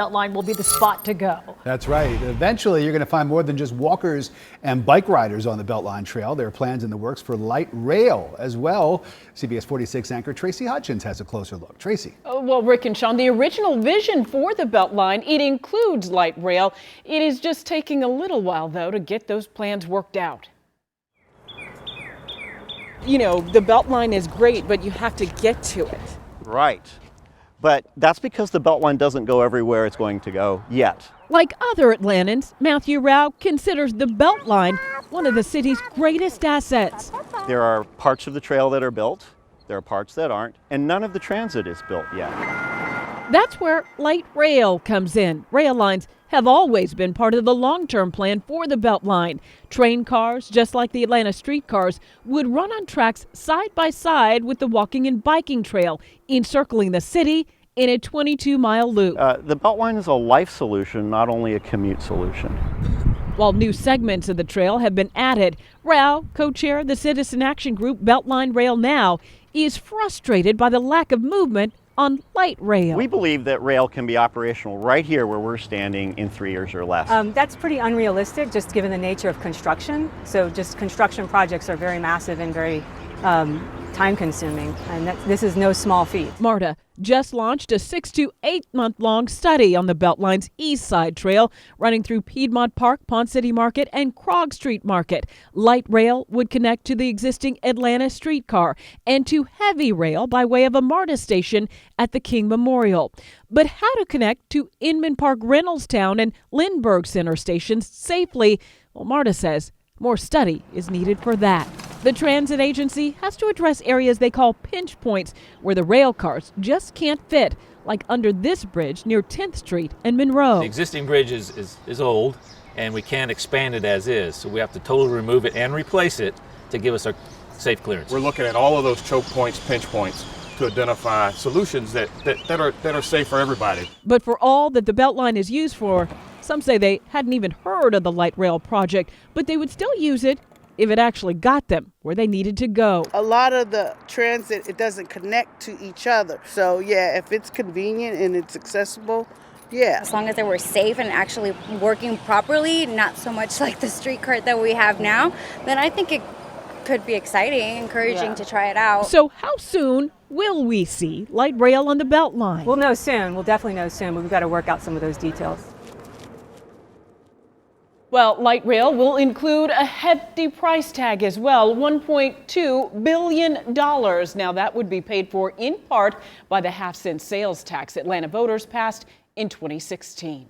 Beltline will be the spot to go. That's right. Eventually, you're going to find more than just walkers and bike riders on the Beltline Trail. There are plans in the works for light rail as well. CBS 46 anchor Tracy Hutchins has a closer look. Tracy. Well, Rick and Sean, the original vision for the Beltline, it includes light rail. It is just taking a little while, though, to get those plans worked out. You know, the Beltline is great, but you have to get to it. Right. But that's because the Beltline doesn't go everywhere it's going to go yet. Like other Atlantans, Matthew Rao considers the Beltline one of the city's greatest assets. There are parts of the trail that are built, there are parts that aren't, and none of the transit is built yet. That's where light rail comes in. Rail lines have always been part of the long-term plan for the Beltline. Train cars, just like the Atlanta streetcars, would run on tracks side by side with the walking and biking trail, encircling the city in a 22-mile loop. The Beltline is a life solution, not only a commute solution. While new segments of the trail have been added, Rao, co-chair of the citizen action group Beltline Rail Now, is frustrated by the lack of movement on light rail. We believe that rail can be operational right here where we're standing in 3 years or less. That's pretty unrealistic, just given the nature of construction. So just construction projects are very massive and very time consuming, and this is no small feat. MARTA just launched a 6 to 8 month long study on the Beltline's East Side Trail, running through Piedmont Park, Ponce City Market, and Krog Street Market. Light rail would connect to the existing Atlanta streetcar and to heavy rail by way of a MARTA station at the King Memorial. But how to connect to Inman Park, Reynoldstown, and Lindbergh Center stations safely? Well, MARTA says more study is needed for that. The transit agency has to address areas they call pinch points, where the rail cars just can't fit, like under this bridge near 10th Street and Monroe. The existing bridge is old, and we can't expand it as is, so we have to totally remove it and replace it to give us a safe clearance. We're looking at all of those choke points, pinch points, to identify solutions that are safe for everybody. But for all that the Beltline is used for, some say they hadn't even heard of the light rail project, but they would still use it if it actually got them where they needed to go. A lot of the transit, it doesn't connect to each other. So yeah, if it's convenient and it's accessible, yeah. As long as they were safe and actually working properly, not so much like the streetcar that we have now, then I think it could be exciting, encouraging to try it out. So how soon will we see light rail on the Beltline? We'll know soon. We'll definitely know soon, but we've got to work out some of those details. Well, light rail will include a hefty price tag as well, $1.2 billion. Now, that would be paid for in part by the half-cent sales tax Atlanta voters passed in 2016.